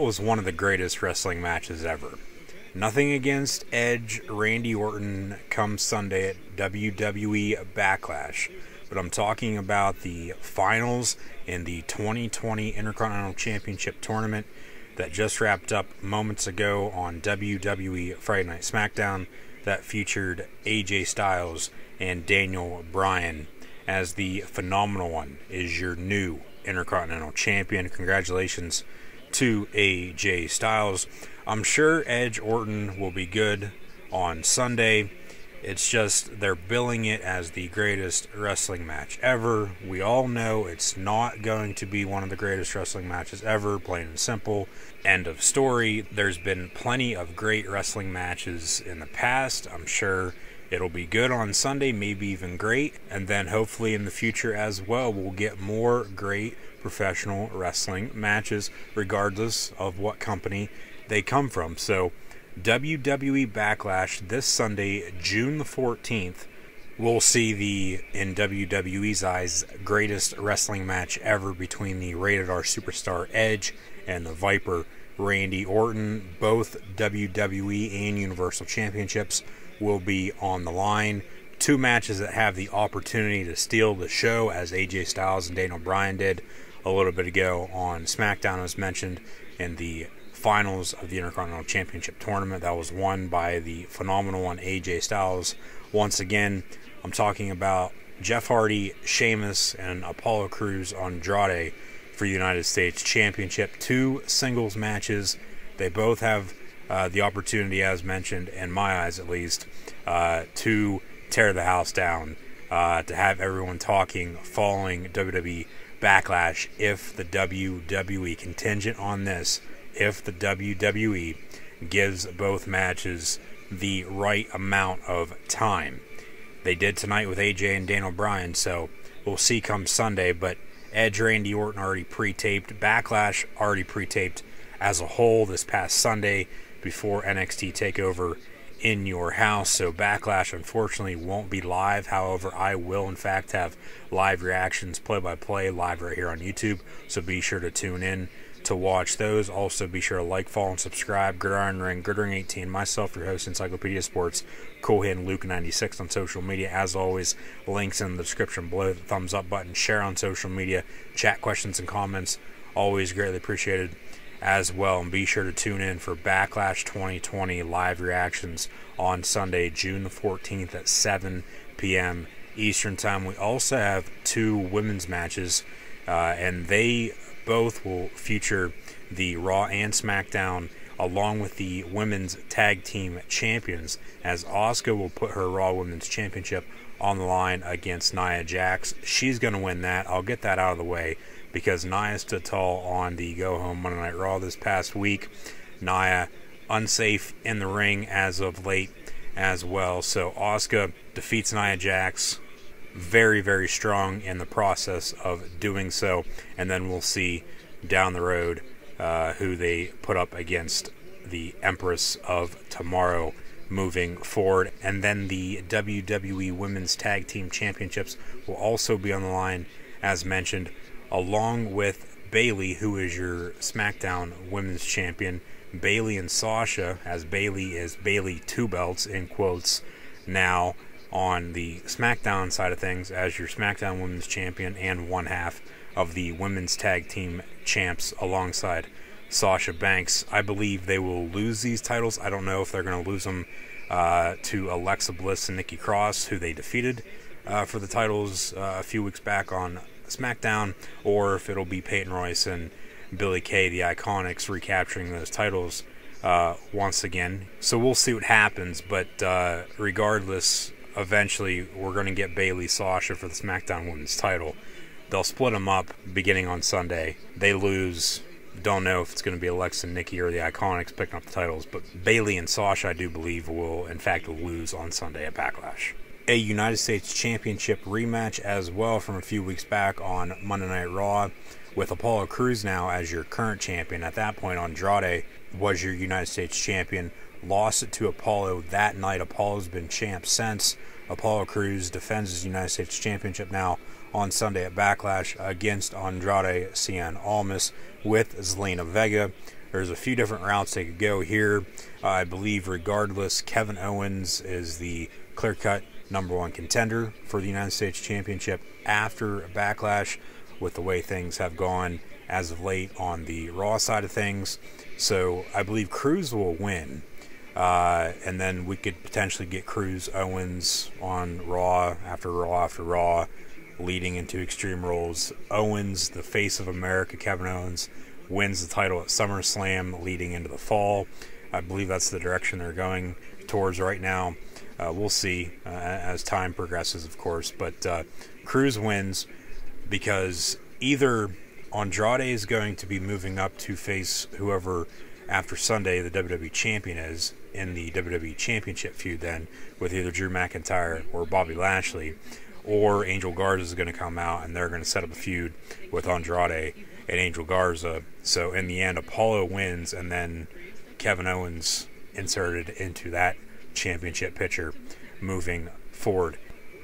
was one of the greatest wrestling matches ever. Nothing against Edge, Randy Orton come Sunday at WWE Backlash, but I'm talking about the finals in the 2020 Intercontinental Championship Tournament that just wrapped up moments ago on WWE Friday Night SmackDown that featured AJ Styles and Daniel Bryan as the Phenomenal One is your new Intercontinental Champion. Congratulations to AJ Styles. I'm sure Edge Orton will be good on Sunday. It's just they're billing it as the greatest wrestling match ever. We all know it's not going to be one of the greatest wrestling matches ever, plain and simple. End of story. There's been plenty of great wrestling matches in the past. I'm sure it'll be good on Sunday, maybe even great. And then hopefully in the future as well, we'll get more great professional wrestling matches, regardless of what company they come from. So WWE Backlash this Sunday, June the 14th, we'll see the, in WWE's eyes, greatest wrestling match ever between the Rated R Superstar Edge and the Viper Randy Orton. Both WWE and Universal Championships will be on the line. Two matches that have the opportunity to steal the show, as AJ Styles and Daniel Bryan did a little bit ago on SmackDown, as mentioned, in the finals of the Intercontinental Championship Tournament that was won by the Phenomenal One AJ Styles. Once again, I'm talking about Jeff Hardy, Sheamus, and Apollo Crews Andrade for the United States Championship. Two singles matches. They both have the opportunity, as mentioned, in my eyes at least, to tear the house down, to have everyone talking following WWE Backlash if the WWE contingent on this, if the WWE gives both matches the right amount of time. They did tonight with AJ and Daniel Bryan, so we'll see come Sunday. But Edge, Randy Orton already pre-taped, Backlash already pre-taped as a whole this past Sunday before NXT TakeOver in your house. So Backlash unfortunately won't be live. However, I will in fact have live reactions, play-by-play, live right here on YouTube. So be sure to tune in to watch those. Also be sure to like, follow, and subscribe. Gridiron Ring, Gridiron 18, myself, your host, Encyclopedia Sports, Coolhand Luke 96 on social media. As always, links in the description below, the thumbs up button, share on social media, chat questions and comments, always greatly appreciated as well. And be sure to tune in for Backlash 2020 live reactions on Sunday, June the 14th at 7 p.m. Eastern Time. We also have two women's matches, and they both will feature the Raw and SmackDown along with the Women's Tag Team Champions, as Asuka will put her Raw Women's Championship on the line against Nia Jax. She's going to win that. I'll get that out of the way because Nia stood tall on the go-home Monday Night Raw this past week. Nia unsafe in the ring as of late as well. So Asuka defeats Nia Jax. Very, very strong in the process of doing so. And then we'll see down the road who they put up against the Empress of Tomorrow moving forward. And then the WWE Women's Tag Team Championships will also be on the line, as mentioned, along with Bayley, who is your SmackDown Women's Champion. Bayley and Sasha, as Bayley is Bayley two belts, in quotes, now on the SmackDown side of things as your SmackDown Women's Champion and one half of the Women's Tag Team Champs alongside Sasha Banks. I believe they will lose these titles. I don't know if they're going to lose them to Alexa Bliss and Nikki Cross, who they defeated for the titles a few weeks back on SmackDown, or if it'll be Peyton Royce and Billie Kay, the Iconics, recapturing those titles once again. So we'll see what happens, but regardless, eventually we're going to get Bayley Sasha for the SmackDown Women's title. They'll split them up beginning on Sunday. They lose. Don't know if it's going to be Alexa and Nikki or the Iconics picking up the titles, but Bayley and Sasha, I do believe, will in fact lose on Sunday at Backlash. A United States Championship rematch as well from a few weeks back on Monday Night Raw, with Apollo Crews now as your current champion. At that point, Andrade was your United States champion, lost it to Apollo that night. Apollo's been champ since. Apollo Crews defends his United States Championship now on Sunday at Backlash against Andrade Cien Almas with Zelina Vega. There's a few different routes they could go here. I believe regardless, Kevin Owens is the clear-cut #1 contender for the United States Championship after Backlash, with the way things have gone as of late on the Raw side of things. So I believe Cruz will win. And then we could potentially get Cruz Owens on Raw after Raw after Raw, leading into Extreme Rules. Owens, the face of America, Kevin Owens, wins the title at SummerSlam leading into the fall. I believe that's the direction they're going towards right now. We'll see as time progresses, of course. But Cruz wins because either Andrade is going to be moving up to face whoever after Sunday the WWE Champion is in the WWE Championship feud then with either Drew McIntyre or Bobby Lashley, or Angel Garza is going to come out and they're going to set up a feud with Andrade and Angel Garza. So in the end, Apollo wins and then Kevin Owens inserted into that championship picture moving forward.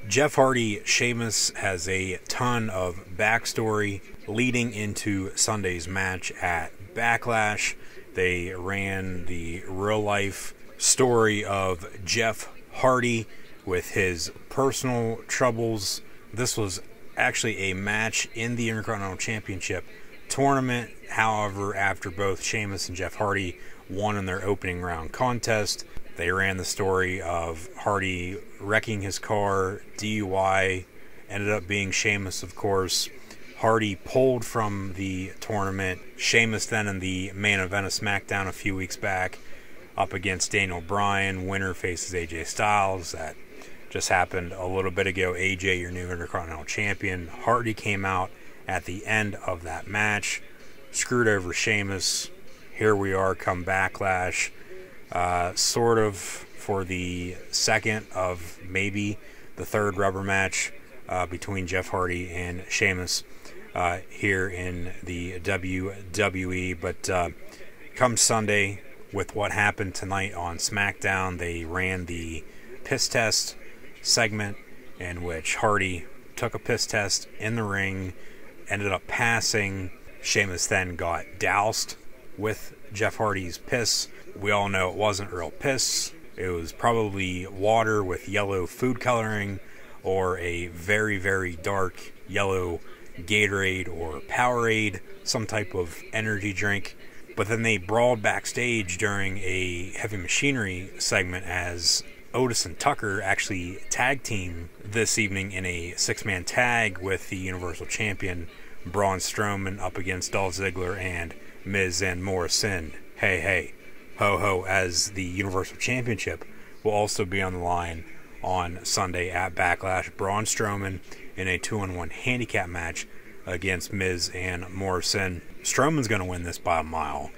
Jeff Hardy, Sheamus has a ton of backstory leading into Sunday's match at Backlash. They ran the real-life story of Jeff Hardy with his personal troubles. This was actually a match in the Intercontinental Championship tournament. However, after both Sheamus and Jeff Hardy won in their opening round contest, they ran the story of Hardy wrecking his car, DUI, ended up being Sheamus, of course. Hardy pulled from the tournament. Sheamus then in the main event of SmackDown a few weeks back up against Daniel Bryan. Winner faces AJ Styles. That just happened a little bit ago. AJ, your new Intercontinental Champion. Hardy came out at the end of that match, screwed over Sheamus. Here we are come Backlash. Sort of for the second of maybe the third rubber match between Jeff Hardy and Sheamus here in the WWE. But come Sunday, with what happened tonight on SmackDown, they ran the piss test segment in which Hardy took a piss test in the ring, ended up passing. Sheamus then got doused with Jeff Hardy's piss. We all know it wasn't real piss. It was probably water with yellow food coloring or a very, very dark yellow Gatorade or Powerade, some type of energy drink. But then they brawled backstage during a Heavy Machinery segment as Otis and Tucker actually tag team this evening in a 6-man tag with the Universal Champion Braun Strowman up against Dolph Ziggler and Miz and Morrison. Hey, hey, ho, ho, as the Universal Championship will also be on the line on Sunday at Backlash. Braun Strowman in a 2-on-1 handicap match against Miz and Morrison. Strowman's going to win this by a mile.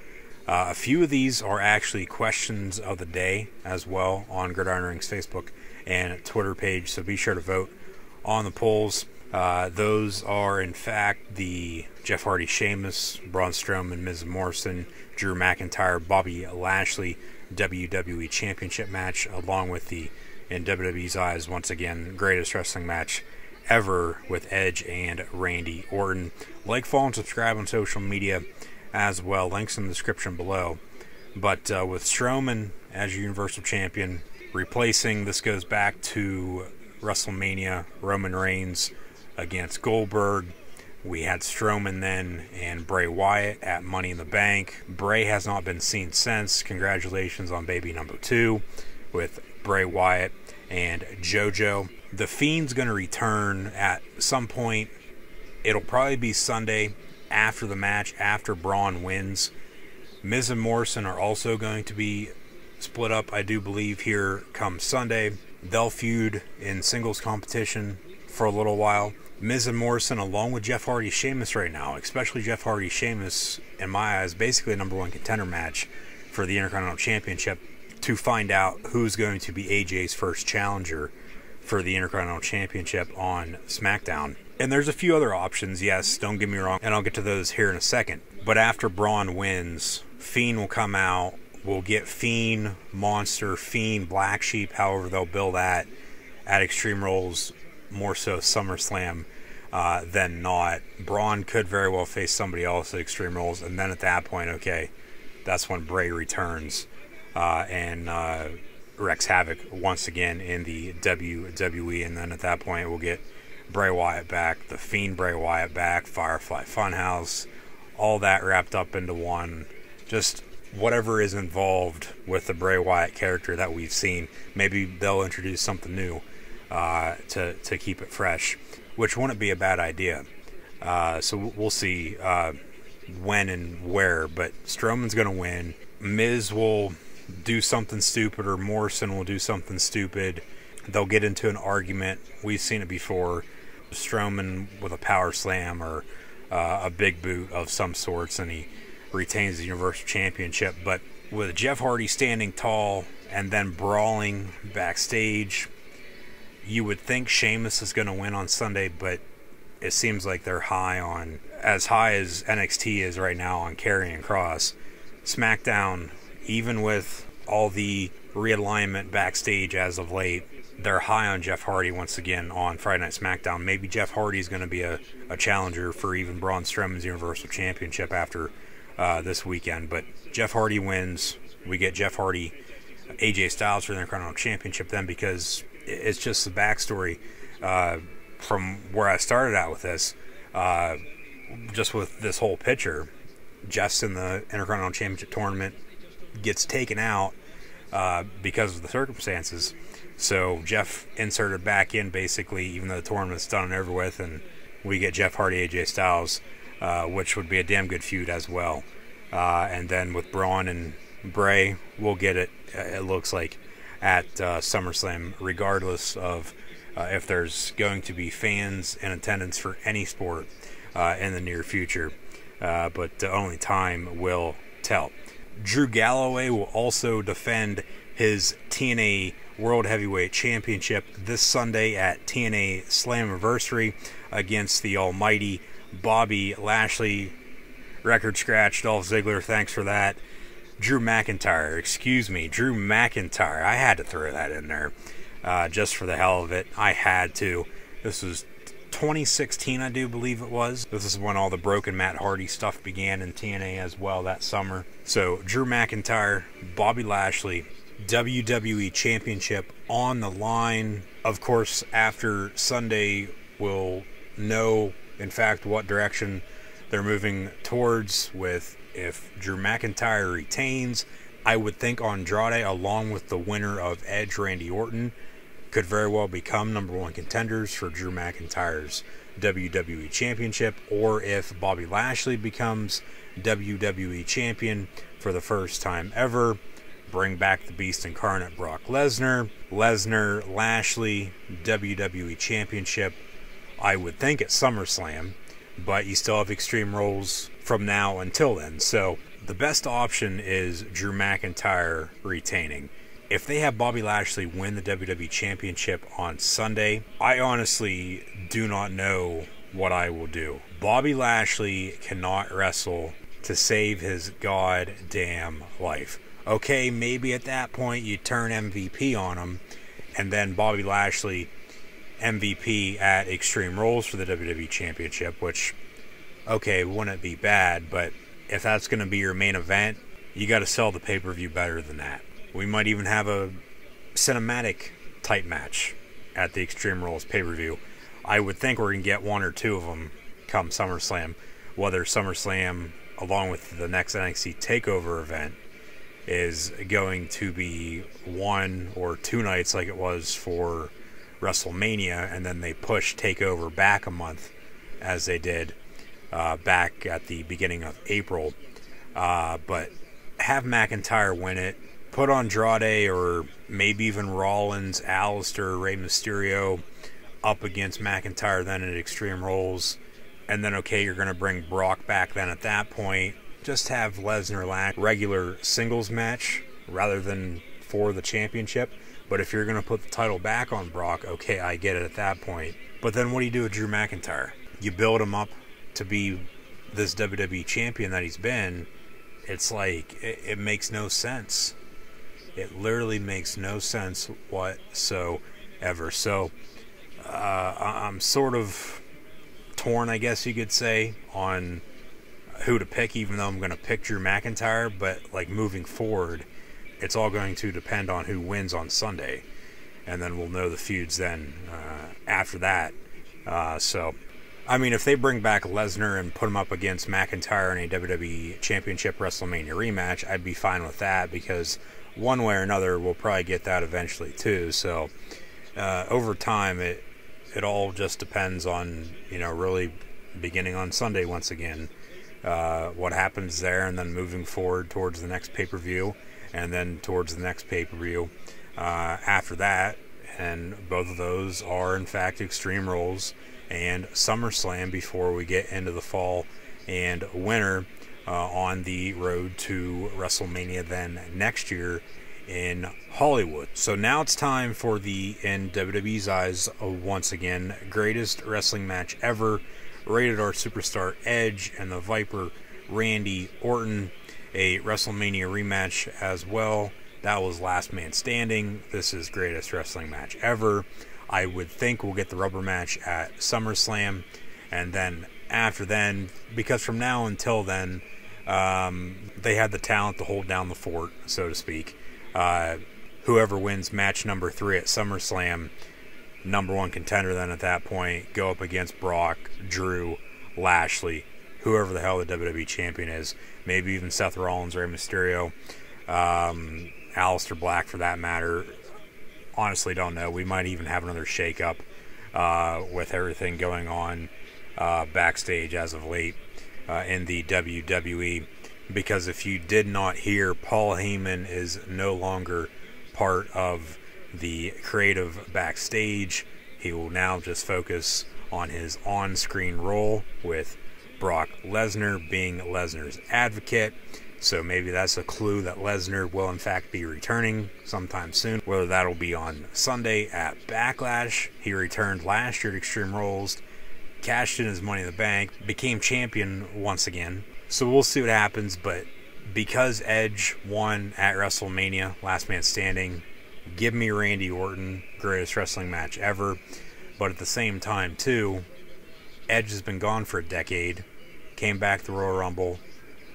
A few of these are actually questions of the day as well on Gridiron Ring's Facebook and Twitter page, so be sure to vote on the polls. Those are, in fact, the Jeff Hardy, Sheamus, Braun Strowman, Miz Morrison, Drew McIntyre, Bobby Lashley WWE Championship match, along with the, in WWE's eyes, once again, greatest wrestling match ever with Edge and Randy Orton. Like, follow, and subscribe on social media as well. Links in the description below. But with Strowman as your Universal Champion, replacing, this goes back to WrestleMania, Roman Reigns against Goldberg. We had Strowman then and Bray Wyatt at Money in the Bank. Bray has not been seen since. Congratulations on baby number 2 with Bray Wyatt and JoJo. The Fiend's going to return at some point. It'll probably be Sunday after the match, after Braun wins. Miz and Morrison are also going to be split up, I do believe, here come Sunday. They'll feud in singles competition for a little while. Miz and Morrison, along with Jeff Hardy, Sheamus right now, especially Jeff Hardy, Sheamus, in my eyes, basically a #1 contender match for the Intercontinental Championship to find out who's going to be AJ's first challenger for the Intercontinental Championship on SmackDown. And there's a few other options, yes, don't get me wrong, and I'll get to those here in a second. But after Braun wins, Fiend will come out. We'll get Fiend, Monster, Fiend, Black Sheep, however they'll bill that at Extreme Rules, more so SummerSlam than not. Braun could very well face somebody else at Extreme Rules, and then at that point, okay, that's when Bray returns and wreaks havoc once again in the WWE. And then at that point, we'll get Bray Wyatt back, the Fiend Bray Wyatt back, Firefly Funhouse, all that wrapped up into one. Just whatever is involved with the Bray Wyatt character that we've seen. Maybe they'll introduce something new to keep it fresh, which wouldn't be a bad idea. So we'll see when and where, but Strowman's going to win. Miz will do something stupid, or Morrison will do something stupid. They'll get into an argument. We've seen it before. Strowman with a power slam or a big boot of some sorts, and he retains the Universal Championship. But with Jeff Hardy standing tall and then brawling backstage, you would think Sheamus is going to win on Sunday, but it seems like they're as high as NXT is right now on Karrion Kross. SmackDown, even with all the realignment backstage as of late, they're high on Jeff Hardy once again on Friday Night SmackDown. Maybe Jeff Hardy is going to be a challenger for even Braun Strowman's Universal Championship after this weekend. But Jeff Hardy wins. We get Jeff Hardy, AJ Styles for the Intercontinental Championship then, because it's just the backstory from where I started out with this. Just with this whole picture, Jeff's in the Intercontinental Championship tournament, gets taken out because of the circumstances. So Jeff inserted back in basically, even though the tournament's done and over with, and we get Jeff Hardy, AJ Styles, which would be a damn good feud as well. And then with Braun and Bray, we'll get it, it looks like, at SummerSlam, regardless of if there's going to be fans in attendance for any sport in the near future. But only time will tell. Drew Galloway will also defend his TNA World Heavyweight Championship this Sunday at TNA Slammiversary against the almighty Bobby Lashley. Record scratch, Dolph Ziggler, thanks for that. Drew McIntyre, I had to throw that in there just for the hell of it. I had to. This was 2016, I do believe it was. This is when all the broken Matt Hardy stuff began in TNA as well that summer. So Drew McIntyre, Bobby Lashley, WWE Championship on the line. Of course, after Sunday, we'll know, in fact, what direction they're moving towards. With if Drew McIntyre retains, I would think Andrade, along with the winner of Edge Randy Orton, could very well become number one contenders for Drew McIntyre's WWE Championship. Or if Bobby Lashley becomes WWE Champion for the first time ever, bring back the Beast Incarnate Brock Lesnar. Lashley, WWE Championship, I would think at SummerSlam, but you still have Extreme Rules from now until then. So the best option is Drew McIntyre retaining. If they have Bobby Lashley win the WWE Championship on Sunday, I honestly do not know what I will do. Bobby Lashley cannot wrestle to save his goddamn life. Okay, maybe at that point you turn MVP on him, and then Bobby Lashley MVP at Extreme Rules for the WWE Championship, which, okay, wouldn't be bad, but if that's going to be your main event, you got to sell the pay-per-view better than that. We might even have a cinematic type match at the Extreme Rules pay-per-view. I would think we're going to get one or two of them come SummerSlam, whether SummerSlam, along with the next NXT TakeOver event, is going to be 1 or 2 nights like it was for WrestleMania, and then they push TakeOver back a month as they did back at the beginning of April. But have McIntyre win it, put Andrade or maybe even Rollins, Aleister, Rey Mysterio up against McIntyre then at Extreme Rules, and then okay, you're going to bring Brock back then at that point. Just have Lesnar regular singles match rather than for the championship. But if you're going to put the title back on Brock, okay, I get it at that point. But then what do you do with Drew McIntyre? You build him up to be this WWE champion that he's been. It's like, it makes no sense. It literally makes no sense whatsoever. So, I'm sort of torn, I guess you could say, on who to pick, even though I'm going to pick Drew McIntyre. But like moving forward, it's all going to depend on who wins on Sunday, and then we'll know the feuds then after that. So, I mean, if they bring back Lesnar and put him up against McIntyre in a WWE Championship WrestleMania rematch, I'd be fine with that, because one way or another we'll probably get that eventually too. So over time, it all just depends on, really beginning on Sunday once again, what happens there, and then moving forward towards the next pay-per-view, and then towards the next pay-per-view after that. And both of those are in fact Extreme Rules and SummerSlam before we get into the fall and winter on the road to WrestleMania then next year in Hollywood. So now it's time for the, in WWE's eyes, once again, greatest wrestling match ever. Rated R Superstar Edge and the Viper Randy Orton, a WrestleMania rematch as well. That was Last Man Standing. This is greatest wrestling match ever. I would think we'll get the rubber match at SummerSlam, and then after then, because from now until then, they had the talent to hold down the fort, so to speak. Whoever wins match number 3 at SummerSlam, number 1 contender then at that point, go up against Brock, Drew, Lashley, whoever the hell the WWE champion is, maybe even Seth Rollins, Rey Mysterio, Aleister Black for that matter. Honestly don't know. We might even have another shake-up with everything going on backstage as of late in the WWE, because if you did not hear, Paul Heyman is no longer part of the creative backstage. He will now just focus on his on-screen role with Brock Lesnar being Lesnar's advocate. So maybe that's a clue that Lesnar will in fact be returning sometime soon. Whether that'll be on Sunday at Backlash. He returned last year at Extreme Rules, cashed in his Money in the Bank, became champion once again. So we'll see what happens, but because Edge won at WrestleMania, Last Man Standing, give me Randy Orton, greatest wrestling match ever. But at the same time too, Edge has been gone for a decade, came back to Royal Rumble,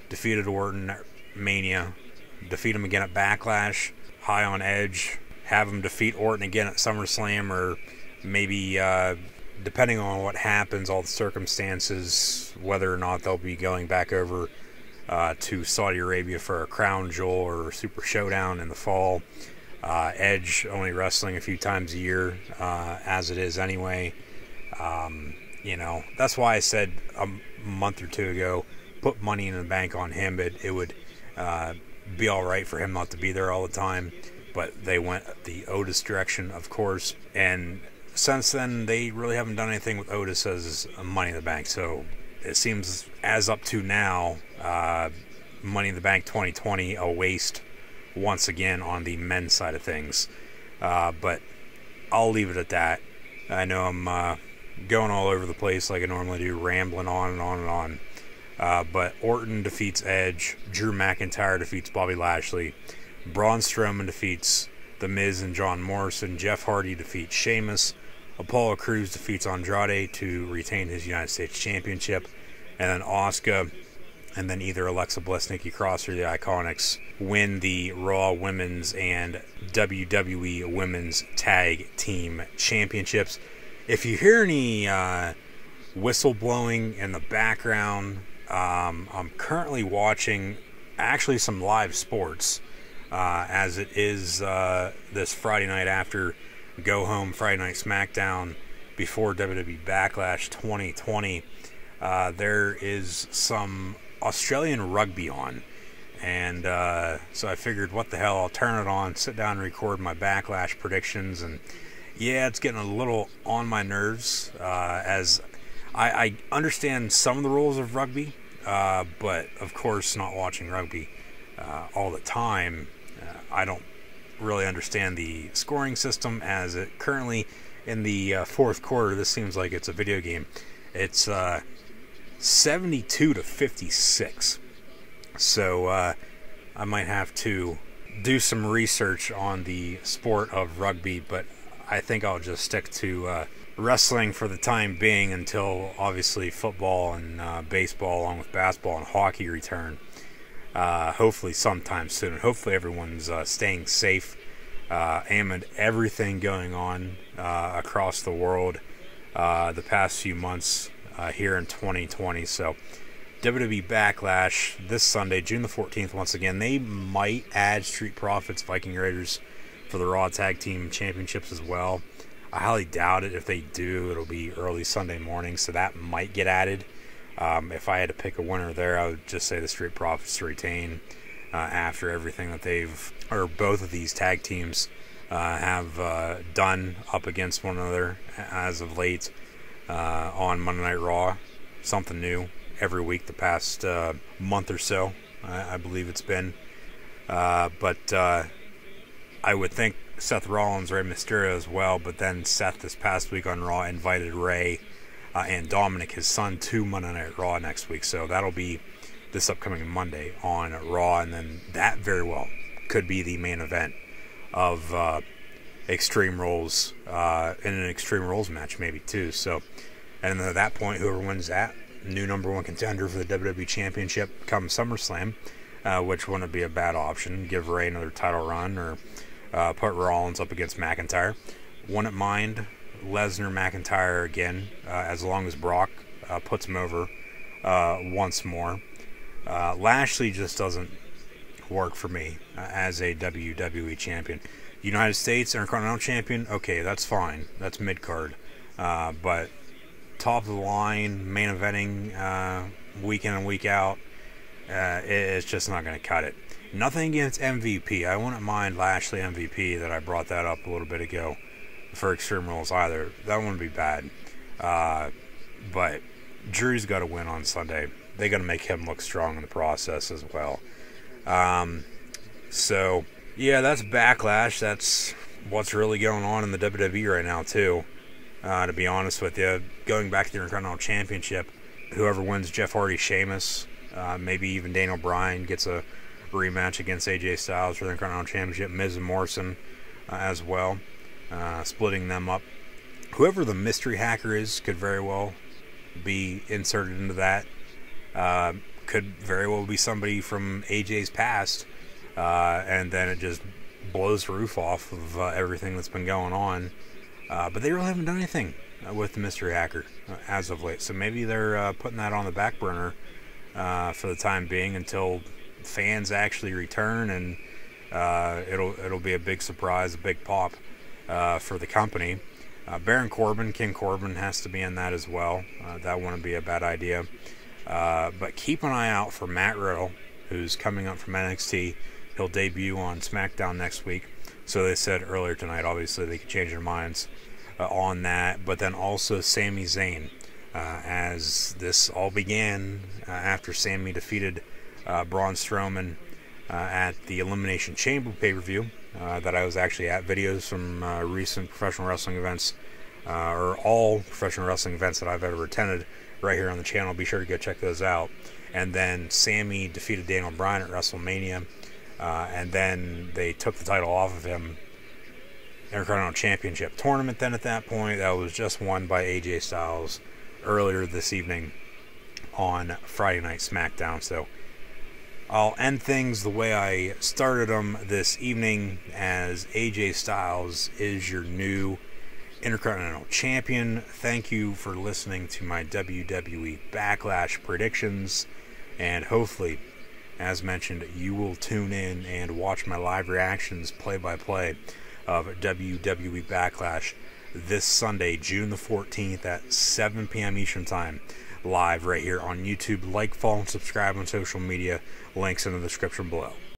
defeated Orton at Mania, defeat him again at Backlash, high on Edge, have him defeat Orton again at SummerSlam, or maybe, depending on what happens, all the circumstances, whether or not they'll be going back over to Saudi Arabia for a Crown Jewel or Super Showdown in the fall. Edge only wrestling a few times a year, as it is anyway. That's why I said a month or two ago, put Money in the Bank on him. It would be all right for him not to be there all the time, but they went the Otis direction, of course, and since then they really haven't done anything with Otis as Money in the Bank. So it seems, as up to now, Money in the Bank 2020 a waste once again on the men's side of things. But I'll leave it at that. I know I'm going all over the place like I normally do, rambling on and on and on. But Orton defeats Edge, Drew McIntyre defeats Bobby Lashley, Braun Strowman defeats The Miz and John Morrison, Jeff Hardy defeats Sheamus, Apollo Crews defeats Andrade to retain his United States Championship, and then Asuka, and then either Alexa Bliss, Nikki Cross, or the Iconics win the Raw Women's and WWE Women's Tag Team Championships. If you hear any whistle blowing in the background, I'm currently watching actually some live sports, as it is this Friday night after Go Home Friday Night SmackDown before WWE Backlash 2020. There is some Australian rugby on, and so I figured, what the hell, I'll turn it on, sit down and record my Backlash predictions. And yeah, it's getting a little on my nerves, as I understand some of the rules of rugby, but of course not watching rugby all the time. I don't really understand the scoring system, as it currently in the fourth quarter, this seems like it's a video game. It's 72-56. So I might have to do some research on the sport of rugby, but I think I'll just stick to wrestling for the time being until obviously football and baseball, along with basketball and hockey, return. Hopefully sometime soon. Hopefully everyone's staying safe amid everything going on across the world the past few months here in 2020. So WWE Backlash this Sunday, June the 14th. Once again, they might add Street Profits, Viking Raiders for the Raw Tag Team Championships as well. I highly doubt it. If they do, it'll be early Sunday morning, so that might get added. If I had to pick a winner there, I would just say the Street Profits to retain after everything that both of these tag teams have done up against one another as of late on Monday Night Raw. Something new every week the past month or so, I believe it's been. But I would think Seth Rollins, Rey Mysterio as well, but then Seth this past week on Raw invited Rey and Dominic, his son, to Monday Night Raw next week. So that'll be this upcoming Monday on Raw, and then that very well could be the main event of Extreme Rules, in an Extreme Rules match maybe too. So, and at that point, whoever wins that, new number one contender for the WWE Championship come SummerSlam, which wouldn't be a bad option. Give Rey another title run, or put Rollins up against McIntyre. Wouldn't mind Lesnar McIntyre again, as long as Brock puts him over once more. Lashley just doesn't work for me as a WWE champion. United States Intercontinental Champion, okay, that's fine. That's mid-card. But top of the line, main eventing, week in and week out, it's just not going to cut it. Nothing against MVP. I wouldn't mind Lashley MVP, that I brought that up a little bit ago for Extreme Rules either. That wouldn't be bad. But Drew's got to win on Sunday. They got to make him look strong in the process as well. So, yeah, that's Backlash. That's what's really going on in the WWE right now, too. To be honest with you, going back to the Intercontinental Championship, whoever wins Jeff Hardy, Sheamus, maybe even Daniel Bryan gets a rematch against AJ Styles for the Intercontinental Championship. Miz and Morrison as well, splitting them up. Whoever the mystery hacker is could very well be inserted into that. Could very well be somebody from AJ's past, and then it just blows the roof off of everything that's been going on. But they really haven't done anything with the mystery hacker as of late, so maybe they're putting that on the back burner for the time being until fans actually return, and it'll be a big surprise, a big pop for the company. Baron Corbin, King Corbin has to be in that as well. That wouldn't be a bad idea. But keep an eye out for Matt Riddle, who's coming up from NXT. He'll debut on SmackDown next week. So they said earlier tonight, obviously they could change their minds on that. But then also Sami Zayn, as this all began after Sami defeated Braun Strowman at the Elimination Chamber pay-per-view that I was actually at. Videos from recent professional wrestling events, or all professional wrestling events that I've ever attended, right here on the channel. Be sure to go check those out. And then Sami defeated Daniel Bryan at WrestleMania, and then they took the title off of him. Intercontinental Championship tournament then at that point, that was just won by AJ Styles earlier this evening on Friday Night SmackDown. So I'll end things the way I started them this evening, as AJ Styles is your new Intercontinental Champion. Thank you for listening to my WWE Backlash predictions, and hopefully, as mentioned, you will tune in and watch my live reactions play-by-play of WWE Backlash this Sunday, June the 14th at 7 p.m. Eastern Time, live right here on YouTube. Like, follow, and subscribe on social media. Links in the description below.